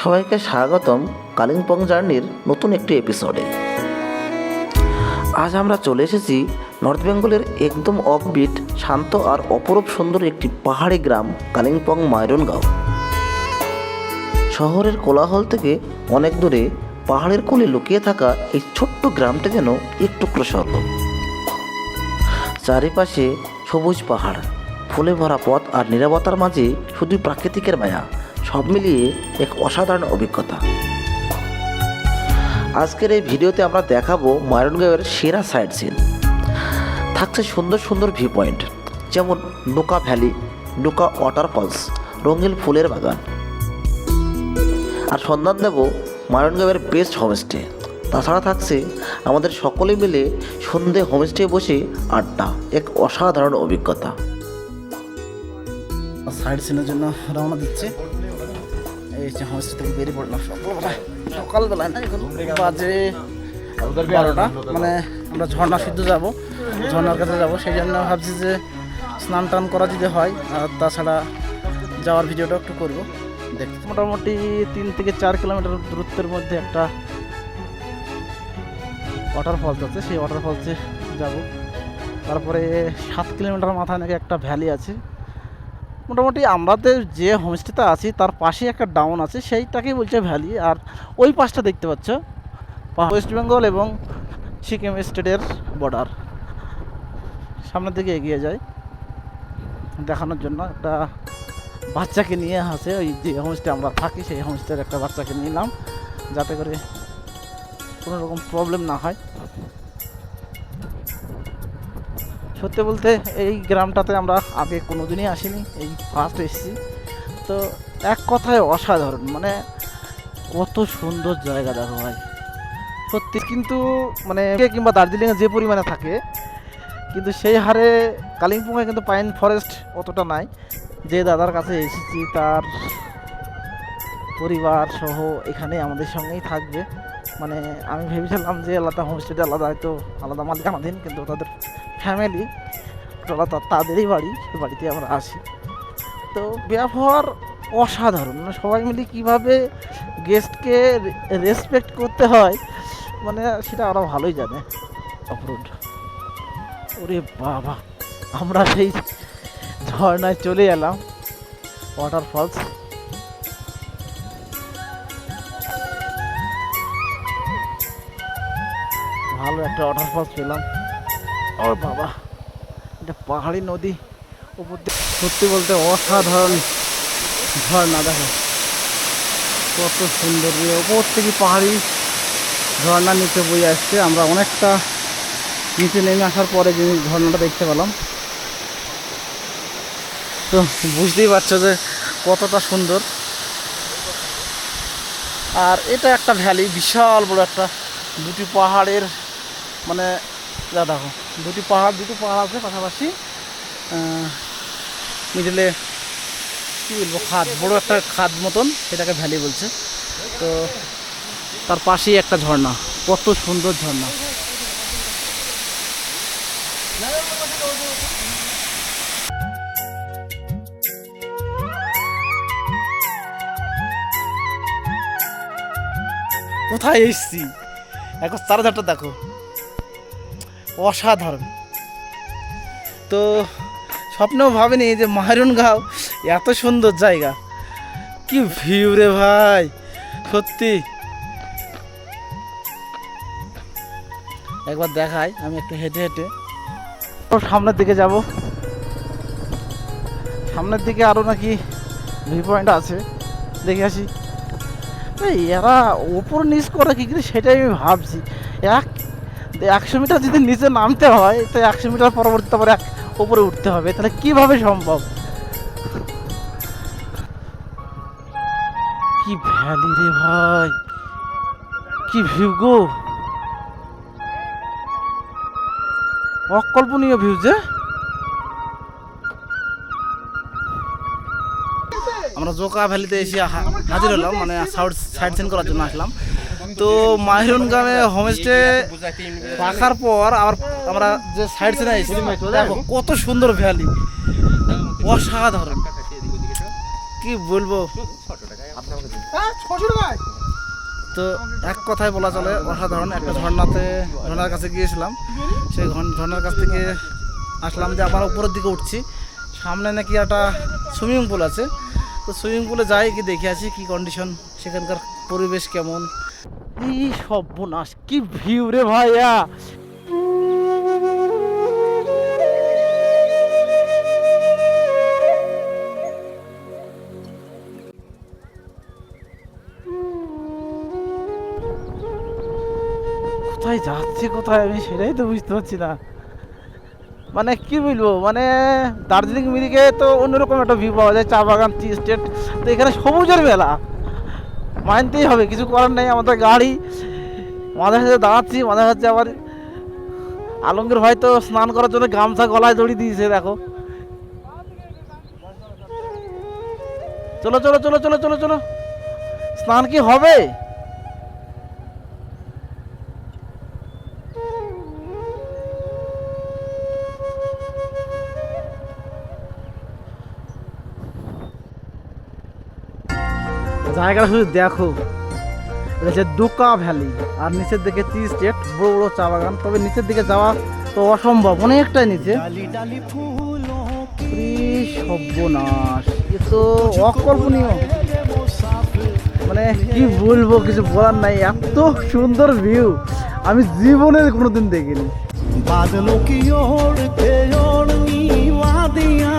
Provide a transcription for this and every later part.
সবাইকে স্বাগতম কালিম্পং জার্নির নতুন একটি এপিসোডে। আজ আমরা চলে এসেছি নর্থ বেঙ্গলের একদম অফবিট, শান্ত আর অপরূপ সুন্দর একটি পাহাড়ি গ্রাম কালিম্পং মাইরনগাঁও। শহরের কোলাহল থেকে অনেক দূরে পাহাড়ের কোলে লুকিয়ে থাকা এই ছোট্ট গ্রামটা যেন এক টুকরো স্বর্গ। চারিপাশে সবুজ পাহাড়, ফুলে ভরা পথ আর নীরবতার মাঝে শুধু প্রাকৃতিকের মায়া, সব মিলিয়ে এক অসাধারণ অভিজ্ঞতা। আজকের এই ভিডিওতে আমরা দেখাবো মাইরনগাঁওয়ের সেরা সাইট সিন। থাকছে সুন্দর সুন্দর ভিউ পয়েন্ট, যেমন ডুকা ভ্যালি, ডুকা ওয়াটারফলস, রঙিন ফুলের বাগান। আর সন্ধান দেব মাইরনগাঁওয়ের বেস্ট হোমস্টে। তাছাড়া থাকছে আমাদের সকলে মিলে সন্ধে হোমস্টে বসে আড্ডা, এক অসাধারণ অভিজ্ঞতা। সাইড সিনের জন্য রওনা দিচ্ছে। এই যে হোমস্টে থেকে বেরিয়ে পড়লাম সকালবেলায় না, এখন বাজে 12টা। মানে আমরা ঝর্ণা সিদ্ধ যাব, ঝর্ণার কাছে যাব, সেই জন্য ভাবছি যে স্নান টান করা যদি হয়, আর তাছাড়া যাওয়ার ভিডিওটা একটু করবো। দেখছি মোটামুটি 3 থেকে 4 কিলোমিটার দূরত্বের মধ্যে একটা ওয়াটারফলস আছে, সেই ওয়াটারফলসে যাব। তারপরে 7 কিলোমিটার মাথায় নাকি একটা ভ্যালি আছে। মোটামুটি আমাদের যে হোমস্টেতে আছি তার পাশে একটা ডাউন আছে, সেইটাকেই বলছে ভ্যালি। আর ওই পাশটা দেখতে পাচ্ছ ওয়েস্ট বেঙ্গল এবং সিকিম স্টেটের বর্ডার। সামনের দিকে এগিয়ে যায় দেখানোর জন্য। একটা বাচ্চাকে নিয়ে আসে, ওই যে হোমস্টে আমরা থাকি সেই হোমস্টের একটা বাচ্চাকে নিলাম, যাতে করে কোনো রকম প্রবলেম না হয়। সত্যি বলতে এই গ্রামটাতে আমরা আগে কোনো দিনই আসিনি, এই ফার্স্ট এসেছি। তো এক কথায় অসাধারণ, মানে কত সুন্দর জায়গা দেখো ভাই সত্যি। কিন্তু মানে কিংবা দার্জিলিংয়ে যে পরিমাণে থাকে, কিন্তু সেই হারে কালিম্পংয়ে কিন্তু পাইন ফরেস্ট অতটা নাই। যে দাদার কাছে এসেছি তার পরিবার সহ এখানে আমাদের সঙ্গেই থাকবে। মানে আমি ভেবেছিলাম যে আলাদা হোমস্টেতে আলাদা, হয়তো আলাদা মালিকানাধীন, কিন্তু তাদের ফ্যামিলি তাদেরই বাড়ি, সে বাড়িতে আমরা আসি। তো ব্যবহার অসাধারণ, মানে সবাই মিলে কীভাবে গেস্টকে রেসপেক্ট করতে হয়, মানে সেটা ওরা ভালোই জানে। অপরোড, ওরে বাবা, আমরা সেই ঝর্ণায় চলে এলাম, ওয়াটারফলস। ভালো একটা ওয়াটারফলস পেলাম। ও বাবা, এটা পাহাড়ি নদী উপর দিয়ে, সত্যি বলতে অসাধারণ ঝর্ণা। দেখো কত সুন্দর, ওপর থেকে পাহাড়ি ঝর্ণা নিচে বয়ে আসছে। আমরা অনেকটা নিচে নেমে আসার পরে যে ঝর্ণাটা দেখতে পেলাম, তো বুঝতেই পারছো যে কতটা সুন্দর। আর এটা একটা ভ্যালি, বিশাল বড় একটা, দুটি পাহাড়ের, মানে যা দেখো দুটি পাহাড় আছে পাশাপাশি, মিডলে কী বলবো, খাদ, বড় একটা খাদ মতন, সেটাকে ভ্যালি বলছে। তো তার পাশেই একটা ঝর্ণা, কত সুন্দর ঝর্ণা। কোথায় এসছি এখন, চারধারটা দেখো অসাধারণ। তো স্বপ্নেও ভাবিনি যে মাইরনগাঁও এত সুন্দর জায়গা, কি ভিউ রে ভাই সত্যি। একবার দেখাই, আমি একটু হেঁটে হেঁটে সামনের দিকে যাব। সামনের দিকে আরও নাকি ভিউ পয়েন্ট আছে, দেখে আসি। এরা ওপর নিচ করে কি করে সেটাই আমি ভাবছি। 100 মিটার যদি নিচে নামতে হয়, তো 100 মিটার পরবর্তী আবার উপরে উঠতে হবে, তাহলে কিভাবে সম্ভব? কি ভ্যালি রে ভাই, কি ভিউ গো, অকল্পনীয় ভিউ। যে আমরা জোকা ভ্যালিতে এসে হাজির হলাম, মানে সাইড সিন করার জন্য আসলাম। তো মাইরনগাঁওয়ে হোমস্টে রাখার পর আবার আমরা যে সাইড সিনে এসেছি, দেখো কত সুন্দর ভ্যালি, অসাধারণ, কি বলবো। তো এক কথায় বলা চলে অসাধারণ একটা ঝর্ণার কাছে গিয়েছিলাম। সেই ঝর্ণার কাছ থেকে আসলাম যে আবার উপরের দিকে উঠছি। সামনে নাকি একটা সুইমিং পুল আছে, তো সুইমিং পুলে যাই কি দেখে আসি কি কন্ডিশন, সেখানকার পরিবেশ কেমন। এই সর্বনাশ, কি ভিউ রে ভাইয়া! কোথায় যাচ্ছে কোথায় আমি সেটাই তো বুঝতে পারছি না। মানে কি বলবো, মানে দার্জিলিং মিরিকে তো অন্যরকম একটা ভিউ পাওয়া যায়, চা বাগান, টি স্টেট। তো এখানে সবুজের মেলা, মানতেই হবে, কিছু করার নেই। আমাদের গাড়ি মাঝে সাথে দাঁড়াচ্ছি, মাঝে সাথে আবার আলমগীর ভাই তো স্নান করার জন্য গামছা গলায় দড়ি দিয়েছে, দেখো। চলো চলো চলো চলো চলো চলো, স্নান কি হবে? জায়গাটা শুধু দেখো, এটা হচ্ছে ডোকা ভ্যালি, আর নিচের দিকে টি স্টেট, বড় বড় চা বাগান। তবে নিচের দিকে যাওয়া তো অসম্ভব, অনেকটাই নিচে। সর্বনাশ, এ তো অকল্পনীয়, মানে কি বলবো, কিছু বলার নাই। এত সুন্দর ভিউ আমি জীবনে কোনোদিন দেখিনি। बादलों की ओर के ओढ़नी वादियां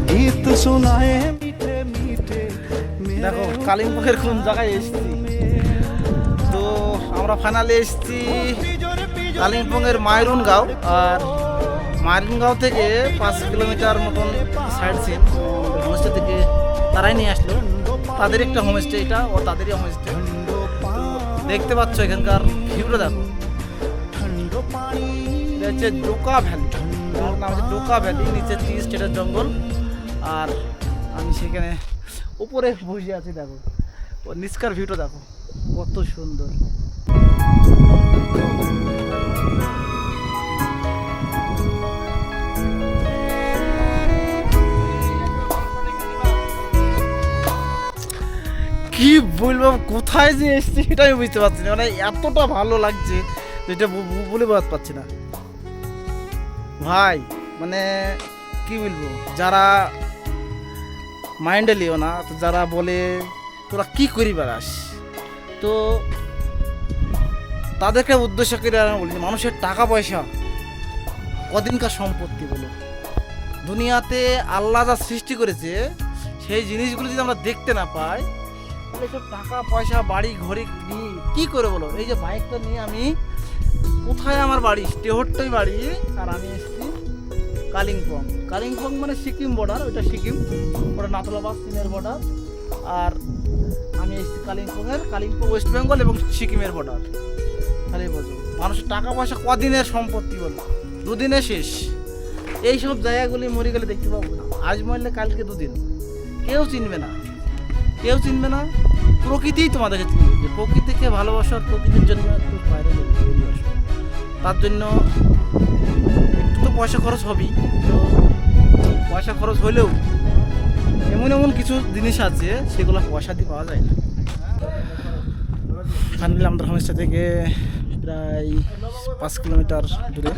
गीत सुनाए मीठे मीठे। দেখো কালিম্পংয়ের কোন জায়গায় এসেছি। তো আমরা ফাইনালি এসেছি কালিম্পংয়ের মাইরুনগাঁও। আর মাইরুনগাঁও থেকে 5 কিলোমিটার মতন সাইড সিন হোমস্টে থেকে তারাই নিয়ে আসলো। তাদের একটা হোমস্টে, এটা ও তাদেরই হোমস্টে। দেখতে পাচ্ছ এখানকার ভিউটা দেখো, এটা হচ্ছে ডোকা ভ্যালি, নাম হচ্ছে ডোকা ভ্যালি। নিচে টি স্টেটের জঙ্গল, আর আমি সেখানে উপরে বসে আছি। দেখো ও নিচকার ভিউটা দেখো কত সুন্দর। কি বলবো, কোথায় যে এসছি সেটা আমি বুঝতে পারছি না। মানে এতটা ভালো লাগছে যেটা বলে বোঝাতে পারছি না ভাই। মানে কি বলবো, যারা মাইন্ডে লিও না, তো যারা বলে তোরা কি করি বেড়াস, তো তাদেরকে উদ্দেশ্য করে আমি বলছি, মানুষের টাকা পয়সা কদিনকার সম্পত্তি বলো। দুনিয়াতে আল্লাহ যা সৃষ্টি করেছে সেই জিনিসগুলো যদি আমরা দেখতে না পাই, তাহলে সব টাকা পয়সা বাড়ি ঘড়ি নিয়ে কী করে বলো। এই যে বাইকটা নিয়ে আমি কোথায়, আমার বাড়ি টেহট্টই বাড়ি, আর আমি এসেছি কালিম্পং। কালিম্পং মানে সিকিম বর্ডার, ওইটা সিকিম, ওটা নাথুলাবাদ চীনের বর্ডার। আর আমি এসেছি কালিম্পং ওয়েস্ট বেঙ্গল এবং সিকিমের বর্ডার। তাহলে বলছো মানুষের টাকা পয়সা কদিনের সম্পত্তি বলো, দুদিনে শেষ। এই সব জায়গাগুলি মরে গেলে দেখতে পাবো না, আজ মরলে কালকে দুদিন, কেউ চিনবে না, কেউ চিনবে না। প্রকৃতিই তোমাদেরকে চিনবে, যে প্রকৃতিকে ভালোবাসো, আর প্রকৃতির জন্য একটু বাইরে বেরিয়ে আসো। তার জন্য একটু তো পয়সা খরচ হবেই। তো পয়সা খরচ হলেও এমন এমন কিছু জিনিস আছে সেগুলো পয়সা দিয়ে পাওয়া যায় না। ফাইনালি আমাদের হোমস্টে থেকে প্রায় 5 কিলোমিটার দূরে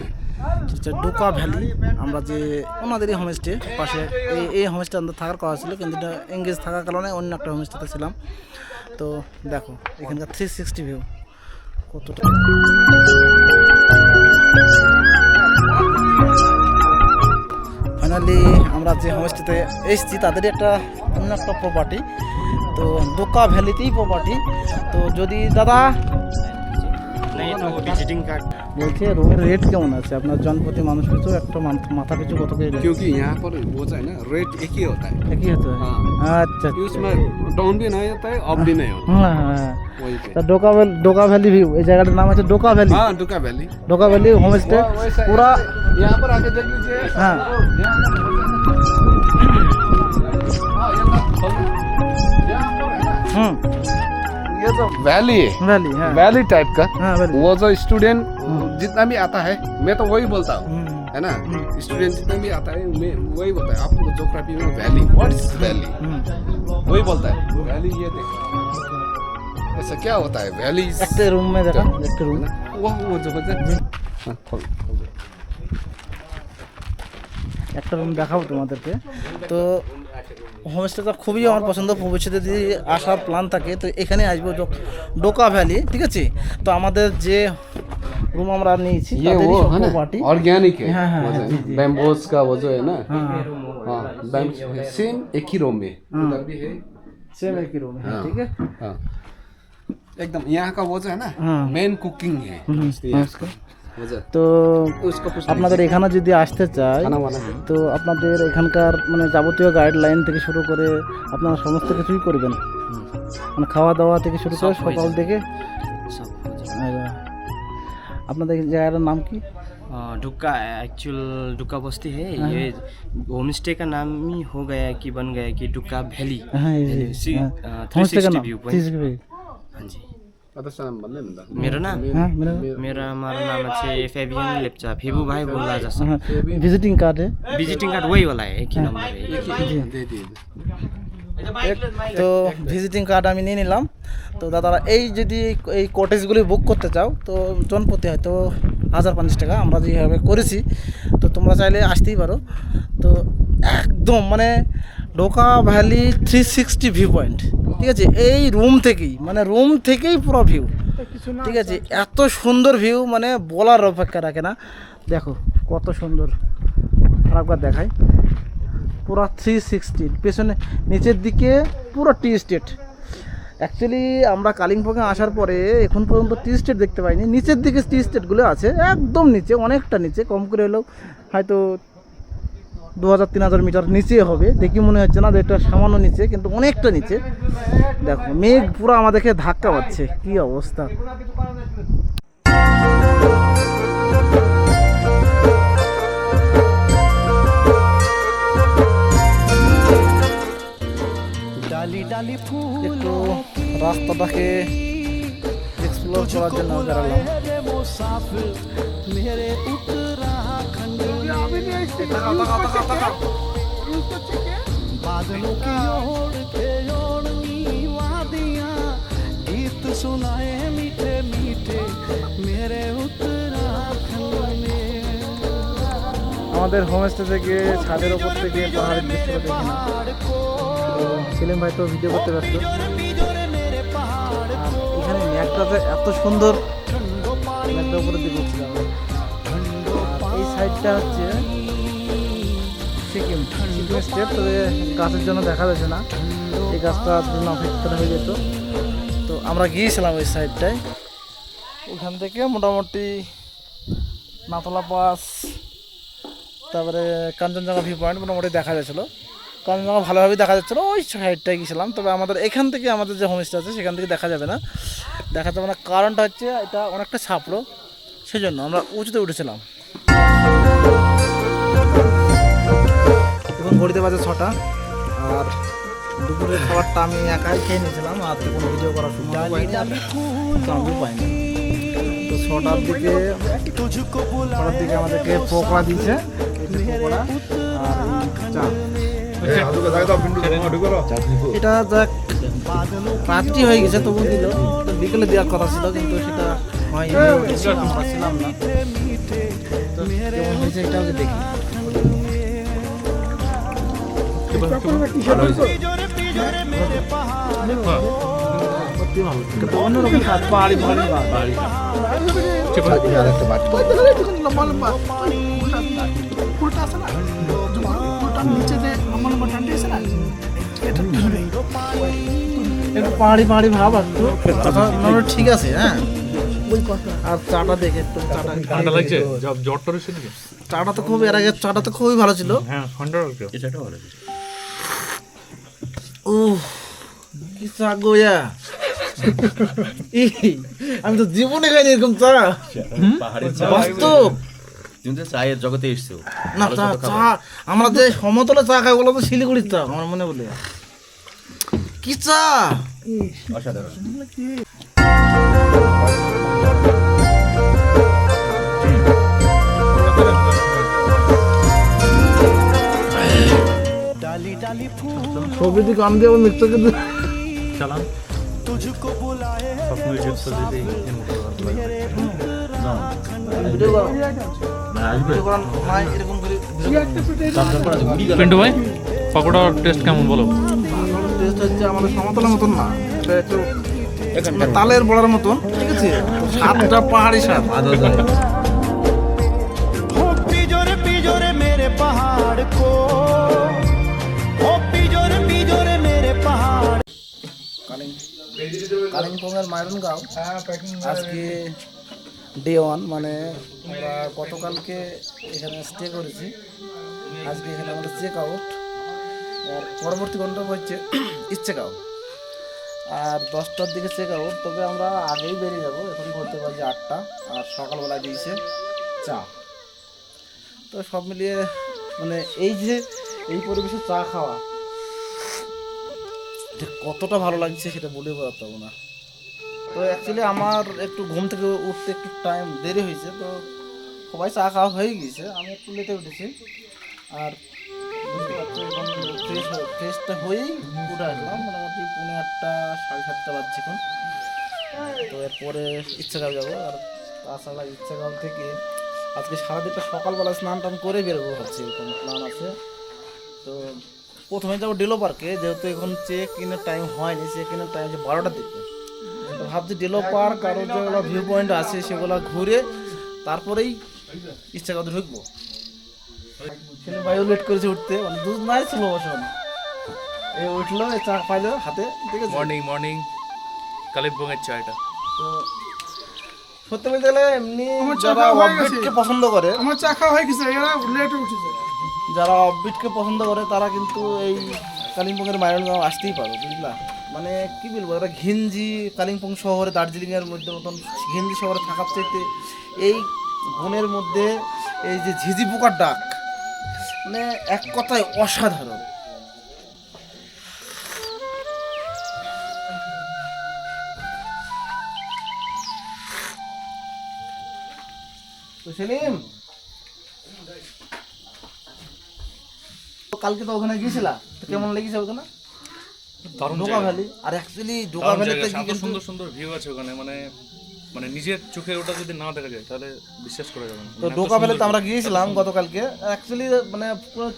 ডোকা ভ্যালি। আমরা যে ওনাদেরই হোমস্টে পাশে, এই হোমস্টে আমাদের থাকার কথা ছিল, কিন্তু এটা এঙ্গেজ থাকার কারণে অন্য একটা হোমস্টেতে ছিলাম। তো দেখো এখানকার 360 ভিউ কতটা। ফাইনালি আমরা যে হোমস্টেতে এসেছি তাদেরই একটা অন্য একটা প্রপার্টি, তো ডোকা ভ্যালিতেই প্রপার্টি। তো যদি দাদা বলছে রুমের রেট কেমন আছে আপনার, জনপ্রতি মানুষ পিছু একটা মাথা পিছু কত করে? क्योंकि यहाँ पर वो है ना रेट एक ही होता है। একই হতো? हाँ। আচ্ছা उसमें डाउन भी नहीं होता है, अप भी नहीं होता হ্যাঁ হ্যাঁ। वही पे। তা ডোকা ভ্যালি ভিউ, এই জায়গাটার নাম হচ্ছে ডোকা ভ্যালি। हाँ डुका वैली। ডোকা ভ্যালি হোমস্টে পুরা। यहाँ पर आके देख लीजिए। हाँ। হুম, ये जो वैली है, ভ্যালি, হ্যাঁ वैली टाइप का, হ্যাঁ ভ্যালি। वो जो स्टूडेंट जितना भी आता है, मैं तो वही बोलता हूँ, है ना। हम्म। स्टूडेंट जितना भी आता है मैं वही बोलता है, आपको ज्योग्राफी में वैली, व्हाट इज वैली, वही बोलता है। वैली ये देखो, ऐसा क्या होता है वैली একটা রুমে দেখা একটা রুম वो जो बोलते हैं हाँ, खोल दे। একটা রুম দেখাবো তোমাদেরকে। তো হোমস্টেটা খুবই আমার পছন্দ, ভবিষ্যতে যদি আসার প্ল্যান থাকে তো এখানে আসবো, ডোকা ভ্যালি, ঠিক আছে। তো আমাদের যে রুম আমরা নিয়েছি ये वो है ना পার্টি, ऑर्गेनिक है हाँ, हाँ, वो जो हाँ, है, जी, जी। बैम्बोस का वो जो है ना हाँ हाँ सेम एक ही रूम में उधर भी है सेम एक ही रूम है, हाँ। ठीक है। हाँ एकदम यहाँ का वो जो है ना हाँ। मेन कुकिंग है वो जो তো उसको कुछ আপনাদের এখানে যদি আসতে চাই खाना वाला है তো আপনাদের এখানকার মানে যাবতীয় গাইডলাইন থেকে শুরু করে আপনারা সমস্ত কিছুই করবেন, মানে খাওয়া দাওয়া থেকে শুরু করে সকাল থেকে। আপনাদের জায়গাটার নাম কি? डुक्का एक्चुअल डुक्का बस्ती है ये होम स्टे का नाम ही हो गया कि बन गया कि डुक्का वैली হ্যাঁ এই যে, হ্যাঁ। হোমস্টে का 360 नाम व्यू 360 व्यू। हाँ जी अदर नाम बोले ना मेरो नाम हाँ मेरा मेरा हमारा नाम है फेबियन लेप्चा फेबू भाई बोला जा हाँ विजिटिंग कार्ड है। विजिटिंग कार्ड वही वाला है एक ही नंबर है दे दिए তো ভিজিটিং কার্ড আমি নিয়ে নিলাম। তো দাদারা এই যদি এই কটেজগুলি বুক করতে চাও তো জনপ্রতি হয়তো 1050 টাকা আমরা যেভাবে করেছি, তো তোমরা চাইলে আসতেই পারো। তো একদম মানে ডোকা ভ্যালি 360 ভিউ পয়েন্ট, ঠিক আছে। এই রুম থেকেই মানে রুম থেকেই পুরো ভিউ, ঠিক আছে। এত সুন্দর ভিউ মানে বলার অপেক্ষা রাখে না। দেখো কত সুন্দর, আরেকবার দেখাই, পুরো 360 পেছনে নিচের দিকে পুরো টি স্টেট। অ্যাকচুয়ালি আমরা কালিম্পংয়ে আসার পরে এখন পর্যন্ত টি স্টেট দেখতে পাইনি, নিচের দিকে টি স্টেটগুলো আছে একদম নিচে, অনেকটা নিচে, কম করে হলেও হয়তো 2000-3000 মিটার নিচে হবে, দেখি মনে হচ্ছে না যে এটা সামান্য নিচে, কিন্তু অনেকটা নিচে। দেখো মেঘ পুরো আমাদেরকে ধাক্কা পাচ্ছে, কি অবস্থা। डाली डाली फूल একটু রাস্তাটাকে এক্সপ্লোর করার জন্য বেরালাম। मेरे मुसाफिर मेरे उत्तराखंड बादलों की ओर के ओढ़नी वादियां गीत सुनाए मीठे मीठे मेरे उत्तराखंड में। আমাদের হোমস্টে থেকে ছাদের ওপর থেকে পাহাড়ের দৃশ্যটা দেখি না। তো সেলিম ভাই তো ভিডিও করতে ব্যস্ত। আর এখানে ম্যাকটাতে এত সুন্দর, ম্যাকটার উপরে দিকে উঠছিলাম। এই সাইডটা হচ্ছে সিকিম স্টেট, তবে গাছের জন্য দেখা যাচ্ছে না, এই গাছটার জন্য অপেক্ষা হয়ে যেত। তো আমরা গিয়েছিলাম ওই সাইডটায়, ওখান থেকে মোটামুটি নাতলা পাস, তারপরে কাঞ্চনজঙ্ঘা ভিউ পয়েন্ট মোটামুটি দেখা যাচ্ছিলো, কাঞ্চনজঙ্ঘা ভালোভাবে দেখা যাচ্ছিলো। ওই সাইডটায় গিয়েছিলাম, তবে আমাদের এখান থেকে আমাদের যে হোমস্টে আছে সেখান থেকে দেখা যাবে না, কারণটা হচ্ছে এটা অনেকটা ছাপড়ো, সেই জন্য আমরা উঁচুতে উঠেছিলাম। এখন ঘড়িতে বাজে 6টা, আর দুপুরের খাবারটা আমি একাই খেয়ে নিয়েছিলাম, আর তো কোনো ভিডিও করার সুযোগ পাইনি, আর চান্সও পাইনি। তো 6টার দিকে আমাদেরকে পকোড়া দিয়েছে, পকোড়া আর চা। এটা যাক রাত্রি হয়ে গেছে তবু দিল, তো বিকেলে দেওয়ার কথা ছিল কিন্তু সেটা হয়নি, আমরা ছিলাম না। তো কেমন হয়েছে এটাও দেখি। কিন্তু অন্যরকম স্বাদ, পাহাড়ি পাহাড়ি একটু পাহাড়ি পাহাড়ি ভাব আসতো, ঠিক আছে। হ্যাঁ আর চাটা দেখে একটু চাটা লাগছে, চাটা তো খুব, এর আগে চাটা তো খুবই ভালো ছিল। ও কি চা গোয়া, আমি তো জীবনে খাইনি এরকম চা, বাস্তব। তুমি তো চায়ের জগতে এসছো না চা চা আমরা যে সমতলে চা খাই বলো তো শিলিগুড়ির চা, আমার মনে বলে কি চা অসাধারণ। डाली डाली फूल ছবি দিকে আমি দিয়ে মিক্সার तुझको तुझको बुलाए ভিডিও করো ভিডিও করার নাই এরকম করে পিন্টু ভাই পকোড়ার টেস্ট কেমন বলো? টেস্ট হচ্ছে আমাদের সমতলের মতন না, এটা একটু একটা তালের বড়ার মতন, ঠিক আছে? স্বাদটা পাহাড়ি স্বাদ। हो पिजोरे मेरे पहाड़ को हो पिजोरे मेरे पहाड़ কালিম্পংয়ের মাইরনগাঁও আজকে ডে 1, মানে আমরা গতকালকে এখানে স্টে করেছি, আজকে এখানে আমাদের চেক আউট, আর পরবর্তী গন্তব্য হচ্ছে ইচ্ছেগাঁও, আর 10টার দিকে চেক আউট। তবে আমরা আগেই বেরিয়ে যাবো, এখন ঘুরতে পারছি 8টা, আর সকালবেলা দিয়েছে চা। তো সব মিলিয়ে মানে এই পরিবেশে চা খাওয়া যে কতটা ভালো লাগছে সেটা বলে বোঝাতে পারবো না। তো অ্যাকচুয়ালি আমার একটু ঘুম থেকে উঠতে একটু টাইম দেরি হয়েছে, তো সবাই চা খাওয়া হয়ে গিয়েছে, আমি একটু লেটে উঠেছি। আর ফ্রেশটা হয়েই উঠে আসলাম, মোটামুটি 8:30 7:30 বাজছে এখন। তো এরপরে ইচ্ছেগাঁও যাবো, আর তাছাড়া ইচ্ছেগাঁও থেকে আজকে সারাদিনটা সকালবেলা স্নান টান করে বেরোবো ভাবছি, এরকম প্ল্যান আছে। তো প্রথমে যাবো ডেলো পার্কে, যেহেতু এখন চেক ইনের টাইম হয়নি, চেক ইনের টাইম হচ্ছে 12টার দিকে। তো ভাবছি ডেলো পার্ক আর যেগুলো ভিউ পয়েন্ট আছে সেগুলো ঘুরে তারপরেই ইচ্ছেগাঁওতে ঢুকবো। সেদিন ভাইও লেট করেছে উঠতে, মানে দুধ নাই ছিল বসন, এই উঠলো, এই চা পাইলো হাতে, ঠিক আছে? মর্নিং কালিম্পংয়ের চায়টা তো সত্যি বলতে গেলে এমনি যারা অফবিটকে পছন্দ করে, আমার চা খাওয়া হয়ে গেছে, এরা লেটে উঠেছে। যারা অফবিটকে পছন্দ করে তারা কিন্তু এই কালিম্পংয়ের মাইরনগাঁও আসতেই পারো, বুঝলা? মানে কি বলবো, এরা ঘিঞ্জি কালিম্পং শহরে, দার্জিলিংয়ের মধ্যে মতন ঘিঞ্জি শহরে থাকার চাইতে এই বনের মধ্যে এই যে ঝিঝি পোকার ডাক, মানে এক কথায় অসাধারণ। তো সেলিম, কালকে তো ওখানে গিয়েছিলা, তো কেমন লেগেছে ওখানে? দারুণ ডোকা ভ্যালি। আর অ্যাকচুয়ালি ডোকা ভ্যালিতে কি কিন্তু সুন্দর সুন্দর ভিউ আছে ওখানে, মানে নিজের চোখে ওটা যদি না দেখা যায় তাহলে বিশ্বাস করা যাবে না। তো ডোকা ভ্যালিতে আমরা গিয়েছিলাম গতকালকে। অ্যাকচুয়ালি মানে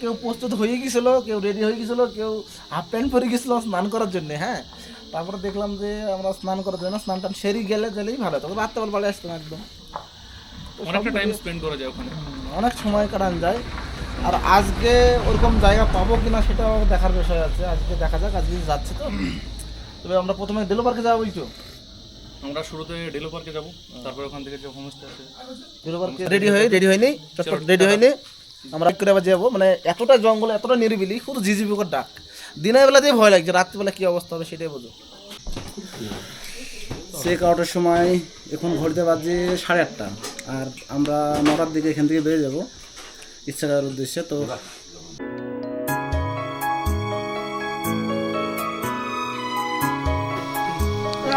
কেউ প্রস্তুত হয়ে গিয়েছিল, কেউ রেডি হয়ে গিয়েছিল, কেউ হাফ প্যান্ট পরে গেছিল স্নান করার জন্য। হ্যাঁ, তারপরে দেখলাম যে আমরা স্নান করার জন্য স্নান টান সেরে গেলেই ভালো, তবে রাত্রেবেলা বাড়ি আসতাম একদম। অনেকটা টাইম স্পেন্ড করা যায় ওখানে, অনেক সময় কাটানো যায়। আর আজকে ওরকম জায়গা পাবো কিনা সেটাও দেখার বিষয় আছে, আজকে দেখা যাক, আজকে যাচ্ছি তো। তবে আমরা প্রথমে ডেলো পার্কে যাবো বলছো, আমরা শুরুতে ডেলো পার্কে যাবো, তারপর ওখান থেকে যে হোমস্টে আছে ডেলো পার্কে রেডি হয়নি আমরা করে আবার যাবো। মানে এতটা জঙ্গল, এতটা নিরিবিলি, শুধু ঝিঝি পোকার ডাক। দিনের বেলাতেই ভয় লাগছে, রাত্রিবেলা কী অবস্থা হবে সেটাই বোঝো। চেক আউটের সময় এখন ঘড়িতে বাজে 8:30, আর আমরা 9টার দিকে এখান থেকে বেরিয়ে যাবো ইচ্ছেগাঁওয়ের উদ্দেশ্যে। তো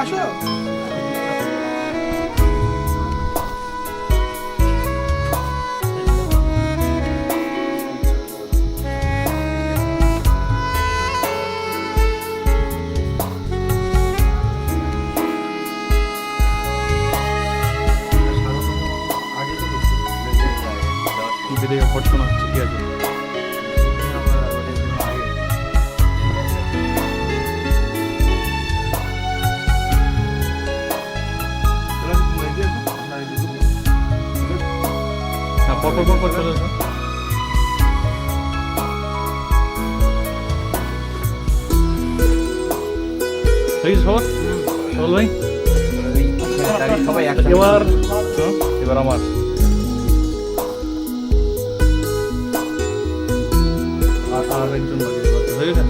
আসো ঘটনা ঠিকই আছে। পর চলে আসো। ঠিক আছে সবল ভাই, এবার আমার আর একজন বাকি হয়ে গেছে।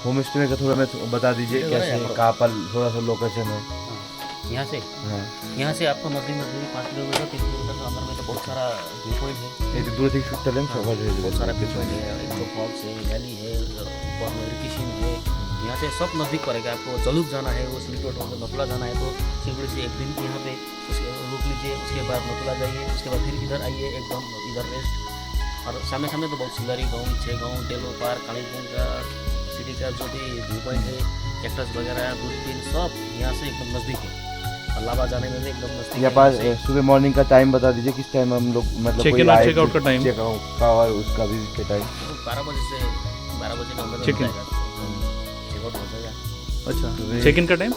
होम स्टे का थोड़ा मैं बता दीजिए कैसे, कहाँ पर थोड़ा सा लोकेशन है। यहाँ से हाँ यहाँ से आपको नजदीक नजदीक 5 किलोमीटर 3 किलोमीटर के अंदर में तो बहुत सारा व्यू पॉइंट है, এই যে দূরে থেকে শুটটা নেন সবার बहुत सारा व्यू पॉइंट है, एक तो फॉल्स है, वैली है, ऊपर में रिकिशिन है। यहाँ से सब नज़दीक पड़ेगा आपको। जलूक जाना है, वो सिलीगुड़ी से नथुला जाना है तो सिलीगुड़ी से एक दिन यहाँ पे उसके रुक लीजिए, उसके बाद नथुला जाइए, उसके बाद फिर इधर आइए एकदम इधर रेस्ट। और सामने सामने तो बहुत सिलरी गाँव, छः गाँव, टेलो पार्क, कालीगंज का सिटी का जो भी व्यू पॉइंट है, कैक्टस वगैरह, दूरबीन सब यहाँ से एकदम नज़दीक है। और लावा जाने में भी एकदम नज़दीक यहाँ है पर यहाँ से। सुबह मॉर्निंग का टाइम बता दीजिए, किस टाइम हम लोग मतलब Check in और check out का time? चेकआउट का और उसका भी के टाइम 12 बजे से 12 बजे के अंदर Check in? चेकआउट हो जाएगा। अच्छा, चेक इन का टाइम?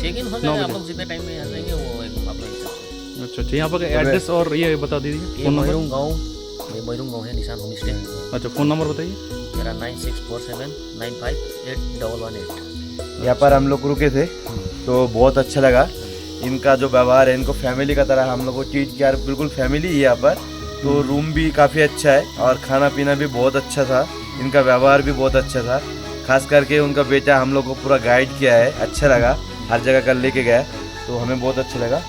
चेक इन हो 9 जाएगा, आप बजे। लोग जितने टाइम में आ जाएंगे वो एक आप लोग हिसाब से। अच्छा अच्छा, यहाँ पर एड्रेस और ये बता दीजिए, ये फोन नंबर। मैरूंग गाँव, ये मैरूंग गाँव है, निशान होम स्टे है अच्छा, फ़ोन नंबर बताइए। मेरा 9647958118। यहाँ पर हम लोग रुके थे तो बहुत अच्छा लगा। इनका जो व्यवहार है, इनको फैमिली का तरह हम लोग को ट्रीट किया, बिल्कुल फैमिली है यहाँ पर। तो रूम भी काफ़ी अच्छा है और खाना पीना भी बहुत अच्छा था, इनका व्यवहार भी बहुत अच्छा था। खास करके उनका बेटा हम लोग को पूरा गाइड किया है, अच्छा लगा, हर जगह कर लेके गया, तो हमें बहुत अच्छा लगा।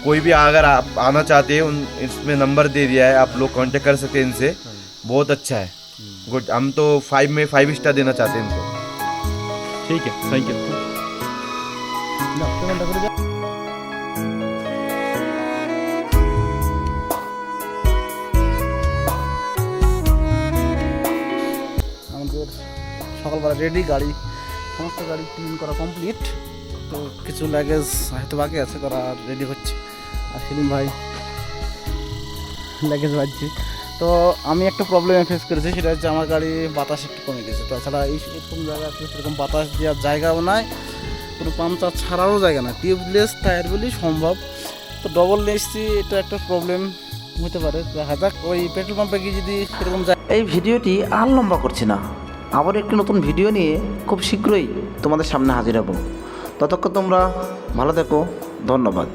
कोई भी अगर आप आना चाहते हैं, इसमें नंबर दे दिया है, आप लोग कांटेक्ट कर सकते हैं इनसे, बहुत अच्छा है, गुड। हम तो 5 में 5 स्टार देना चाहते हैं इनको। ठीक है, थैंक यू। আমাদের সকালবেলা রেডি, গাড়ি সমস্ত গাড়ি ক্লিন করা কমপ্লিট। তো কিছু লাগেজ হয়তো বাকি আছে, তারা রেডি হচ্ছে। আর সেলিম ভাই লাগেজ বাজছে। তো আমি একটা প্রবলেমে ফেস করেছি, সেটা হচ্ছে আমার গাড়ি বাতাস একটু কমে গেছে। তাছাড়া এরকম জায়গা আছে, সেরকম বাতাস দেওয়ার জায়গাও নাই, কোনো পাংচার ছাড়ারও জায়গা না, টিউবলেস টায়ার বলেই সম্ভব। তো ডবল এসছি, এটা একটা প্রবলেম হতে পারে। দেখা যাক, ওই পেট্রোল পাম্পে গিয়ে যদি সেরকম এই ভিডিওটি আর লম্বা করছি না, আবার একটি নতুন ভিডিও নিয়ে খুব শীঘ্রই তোমাদের সামনে হাজির হব। ততক্ষণ তোমরা ভালো থেকো, ধন্যবাদ।